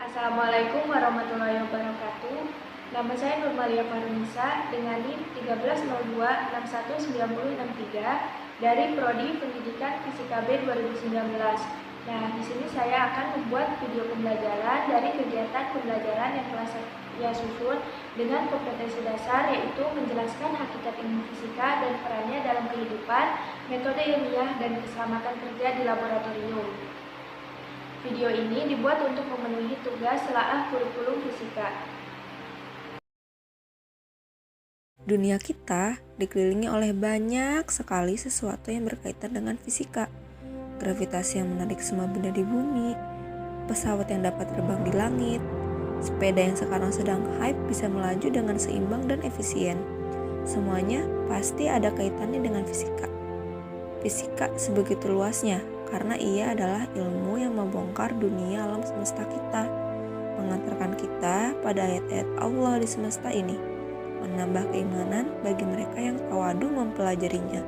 Assalamualaikum warahmatullahi wabarakatuh. Nama saya Nurmalia Farunisa dengan NIM 1302619063 dari Prodi Pendidikan Fisika B 2019. Nah, di sini saya akan membuat video pembelajaran dari kegiatan pembelajaran yang telah saya susun dengan kompetensi dasar, yaitu menjelaskan hakikat ilmu fisika dan perannya dalam kehidupan, metode ilmiah, dan keselamatan kerja di laboratorium. Video ini dibuat untuk memenuhi tugas telaah kurikulum fisika. Dunia kita dikelilingi oleh banyak sekali sesuatu yang berkaitan dengan fisika. Gravitasi yang menarik semua benda di bumi, pesawat yang dapat terbang di langit, sepeda yang sekarang sedang hype bisa melaju dengan seimbang dan efisien. Semuanya pasti ada kaitannya dengan fisika. Fisika sebegitu luasnya karena ia adalah ilmu yang membongkar dunia alam semesta kita, mengantarkan kita pada ayat-ayat Allah di semesta ini, menambah keimanan bagi mereka yang tawadu mempelajarinya,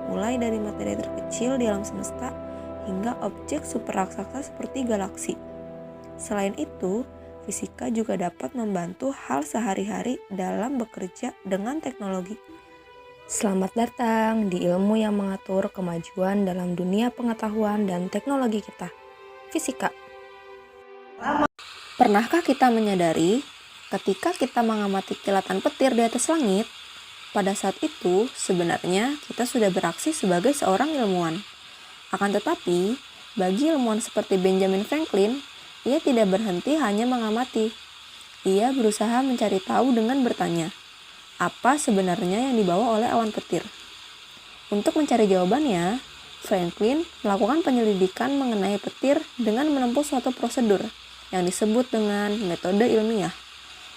mulai dari materi terkecil di alam semesta hingga objek super raksasa seperti galaksi. Selain itu, fisika juga dapat membantu hal sehari-hari dalam bekerja dengan teknologi. Selamat datang di ilmu yang mengatur kemajuan dalam dunia pengetahuan dan teknologi kita, fisika. Pernahkah kita menyadari ketika kita mengamati kilatan petir di atas langit, pada saat itu sebenarnya kita sudah beraksi sebagai seorang ilmuwan. Akan tetapi, bagi ilmuwan seperti Benjamin Franklin, ia tidak berhenti hanya mengamati. Ia berusaha mencari tahu dengan bertanya, apa sebenarnya yang dibawa oleh awan petir? Untuk mencari jawabannya, Franklin melakukan penyelidikan mengenai petir dengan menempuh suatu prosedur yang disebut dengan metode ilmiah.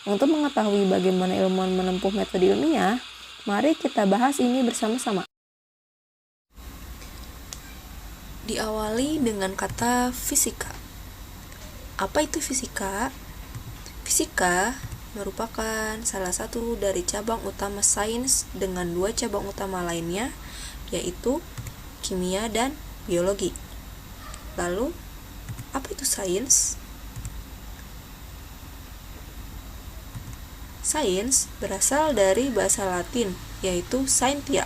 Untuk mengetahui bagaimana ilmuwan menempuh metode ilmiah, mari kita bahas ini bersama-sama. Diawali dengan kata fisika. Apa itu fisika? Fisika merupakan salah satu dari cabang utama sains dengan dua cabang utama lainnya, yaitu kimia dan biologi. Lalu, apa itu sains? Sains berasal dari bahasa Latin, yaitu scientia,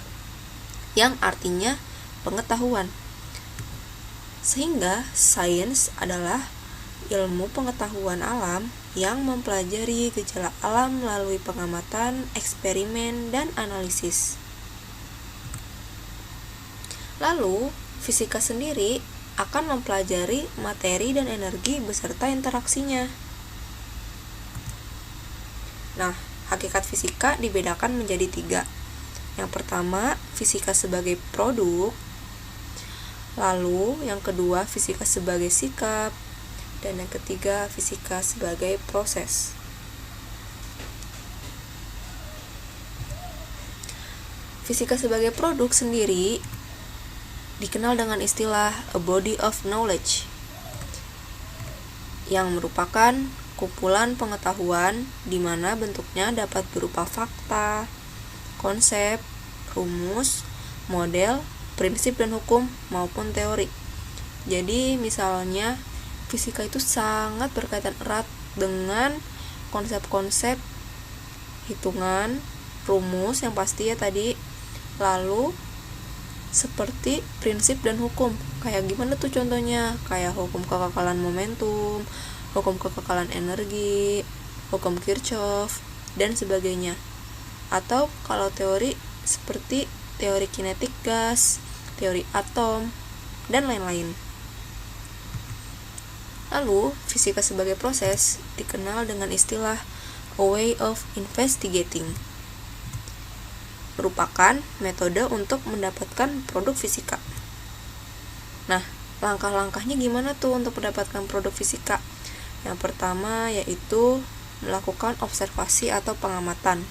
yang artinya pengetahuan. Sehingga sains adalah ilmu pengetahuan alam yang mempelajari gejala alam melalui pengamatan, eksperimen, dan analisis. Lalu, fisika sendiri akan mempelajari materi dan energi beserta interaksinya. Nah, hakikat fisika dibedakan menjadi 3. Yang pertama, fisika sebagai produk. Lalu, yang kedua, fisika sebagai sikap. Dan yang ketiga, fisika sebagai proses. Fisika sebagai produk sendiri dikenal dengan istilah a body of knowledge, yang merupakan kumpulan pengetahuan di mana bentuknya dapat berupa fakta, konsep, rumus, model, prinsip dan hukum maupun teori. Jadi misalnya fisika itu sangat berkaitan erat dengan konsep-konsep hitungan, rumus yang pasti ya tadi, lalu seperti prinsip dan hukum. Kayak gimana tuh contohnya? Kayak hukum kekekalan momentum, hukum kekekalan energi, hukum Kirchhoff, dan sebagainya. Atau kalau teori seperti teori kinetik gas, teori atom, dan lain-lain. Lalu, fisika sebagai proses dikenal dengan istilah a way of investigating, merupakan metode untuk mendapatkan produk fisika. Nah, langkah-langkahnya gimana tuh untuk mendapatkan produk fisika? Yang pertama yaitu melakukan observasi atau pengamatan.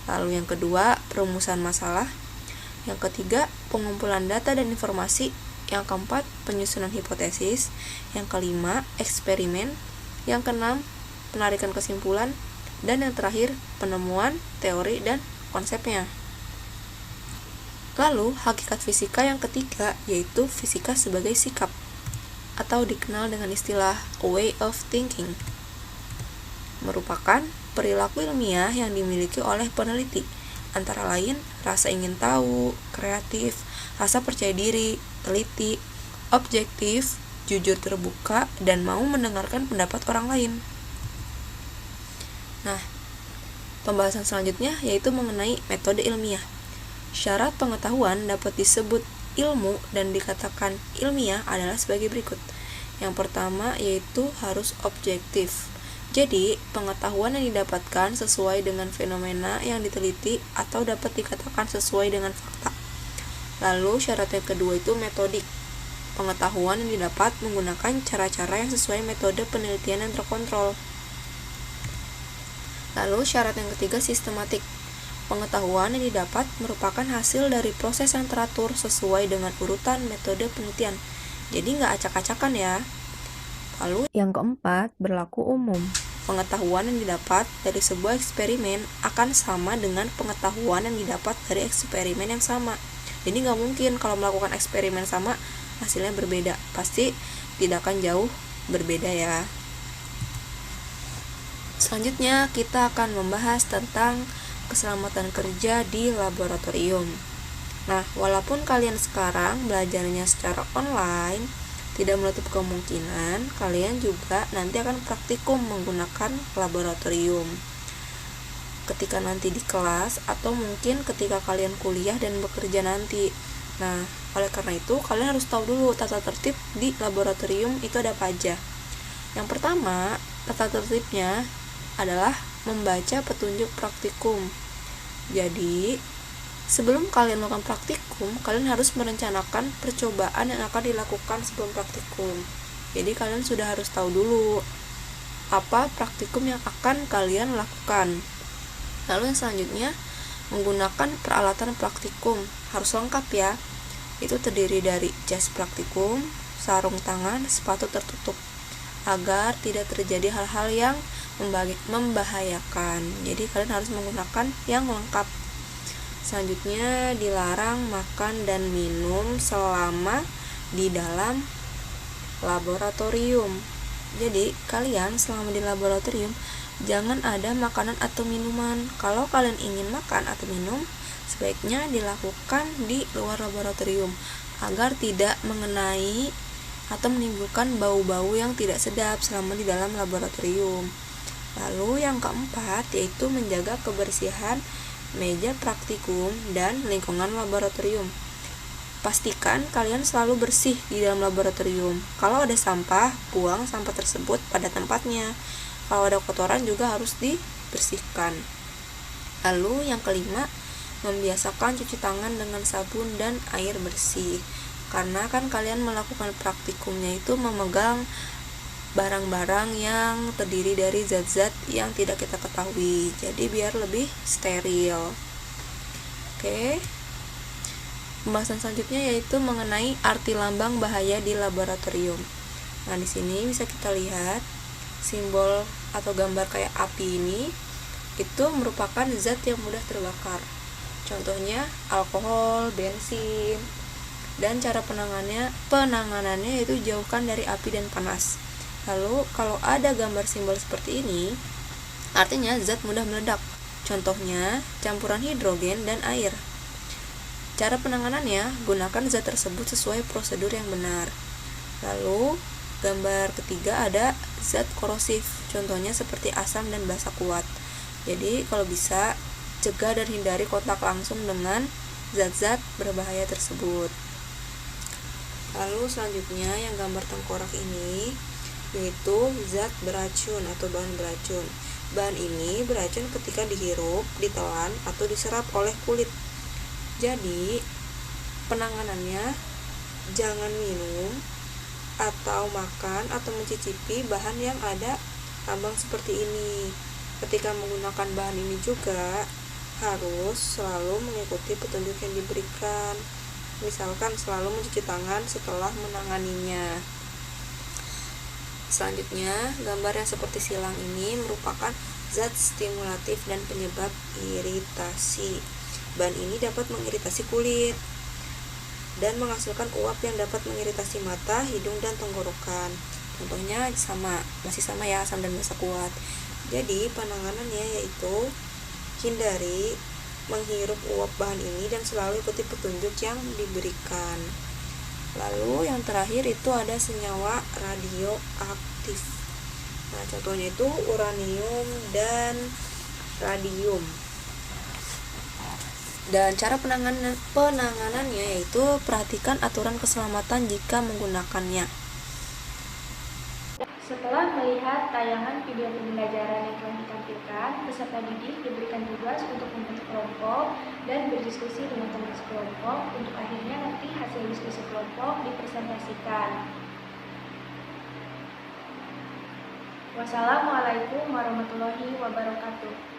Lalu yang kedua, perumusan masalah. Yang ketiga, pengumpulan data dan informasi. Yang keempat, penyusunan hipotesis. Yang kelima, eksperimen. Yang keenam, penarikan kesimpulan. Dan yang terakhir, penemuan, teori, dan konsepnya. Lalu, hakikat fisika yang ketiga yaitu fisika sebagai sikap. atau dikenal dengan istilah way of thinking, merupakan perilaku ilmiah yang dimiliki oleh peneliti, antara lain rasa ingin tahu, kreatif, rasa percaya diri, teliti, objektif, jujur terbuka, dan mau mendengarkan pendapat orang lain. Nah, pembahasan selanjutnya yaitu mengenai metode ilmiah. Syarat pengetahuan dapat disebut ilmu dan dikatakan ilmiah adalah sebagai berikut. Yang pertama yaitu harus objektif. Jadi, pengetahuan yang didapatkan sesuai dengan fenomena yang diteliti atau dapat dikatakan sesuai dengan fakta. Lalu, syarat yang kedua itu metodik. Pengetahuan yang didapat menggunakan cara-cara yang sesuai metode penelitian yang terkontrol. Lalu, syarat yang ketiga sistematik. Pengetahuan yang didapat merupakan hasil dari proses yang teratur sesuai dengan urutan metode penelitian. Jadi nggak acak-acakan ya. Lalu yang keempat, berlaku umum. Pengetahuan yang didapat dari sebuah eksperimen akan sama dengan pengetahuan yang didapat dari eksperimen yang sama. Jadi nggak mungkin kalau melakukan eksperimen sama hasilnya berbeda. Pasti tidak akan jauh berbeda ya. Selanjutnya kita akan membahas tentang keselamatan kerja di laboratorium. Nah, walaupun kalian sekarang belajarnya secara online, tidak menutup kemungkinan kalian juga nanti akan praktikum menggunakan laboratorium. Ketika nanti di kelas atau mungkin ketika kalian kuliah dan bekerja nanti. Nah, oleh karena itu kalian harus tahu dulu tata tertib di laboratorium itu ada apa aja. Yang pertama, tata tertibnya adalah membaca petunjuk praktikum. Jadi, sebelum kalian melakukan praktikum, kalian harus merencanakan percobaan yang akan dilakukan sebelum praktikum. Jadi, kalian sudah harus tahu dulu apa praktikum yang akan kalian lakukan. Lalu yang selanjutnya, menggunakan peralatan praktikum. Harus lengkap ya. Itu terdiri dari jas praktikum, sarung tangan, sepatu tertutup, agar tidak terjadi hal-hal yang membahayakan. Jadi kalian harus menggunakan yang lengkap. Selanjutnya, dilarang makan dan minum selama di dalam laboratorium. Jadi kalian selama di laboratorium jangan ada makanan atau minuman. Kalau kalian ingin makan atau minum, sebaiknya dilakukan di luar laboratorium agar tidak mengenai atau menimbulkan bau-bau yang tidak sedap selama di dalam laboratorium. Lalu yang keempat yaitu menjaga kebersihan meja praktikum dan lingkungan laboratorium. Pastikan kalian selalu bersih di dalam laboratorium. Kalau ada sampah, buang sampah tersebut pada tempatnya. Kalau ada kotoran juga harus dibersihkan. Lalu yang kelima, membiasakan cuci tangan dengan sabun dan air bersih. Karena kan kalian melakukan praktikumnya itu memegang barang-barang yang terdiri dari zat-zat yang tidak kita ketahui. Jadi biar lebih steril. Oke. Pembahasan selanjutnya yaitu mengenai arti lambang bahaya di laboratorium. Nah, di sini bisa kita lihat simbol atau gambar kayak api ini itu merupakan zat yang mudah terbakar. Contohnya alkohol, bensin. Dan cara penanganannya itu jauhkan dari api dan panas. Lalu kalau ada gambar simbol seperti ini, artinya zat mudah meledak. Contohnya campuran hidrogen dan air. Cara penanganannya, gunakan zat tersebut sesuai prosedur yang benar. Lalu gambar ketiga ada zat korosif. Contohnya seperti asam dan basa kuat. Jadi kalau bisa cegah dan hindari kontak langsung dengan zat-zat berbahaya tersebut. Lalu selanjutnya yang gambar tengkorak ini yaitu zat beracun atau bahan beracun. Bahan ini beracun ketika dihirup, ditelan, atau diserap oleh kulit. Jadi penanganannya jangan minum atau makan atau mencicipi bahan yang ada lambang seperti ini. Ketika menggunakan bahan ini juga harus selalu mengikuti petunjuk yang diberikan. Misalkan selalu mencuci tangan setelah menanganinya. Selanjutnya, gambar yang seperti silang ini merupakan zat stimulatif dan penyebab iritasi. Bahan ini dapat mengiritasi kulit. dan menghasilkan uap yang dapat mengiritasi mata, hidung, dan tenggorokan. Contohnya masih sama ya, asam dan basa kuat. Jadi penanganannya yaitu hindari menghirup uap bahan ini dan selalu ikuti petunjuk yang diberikan. Lalu yang terakhir itu ada senyawa radioaktif. Nah, contohnya itu uranium dan radium. Dan cara penanganannya yaitu perhatikan aturan keselamatan jika menggunakannya. Setelah melihat tayangan video pembelajaran yang telah ditampilkan, peserta didik diberikan tugas untuk membentuk kelompok dan berdiskusi dengan teman sekelompok untuk akhirnya nanti hasil diskusi kelompok dipresentasikan. Wassalamualaikum warahmatullahi wabarakatuh.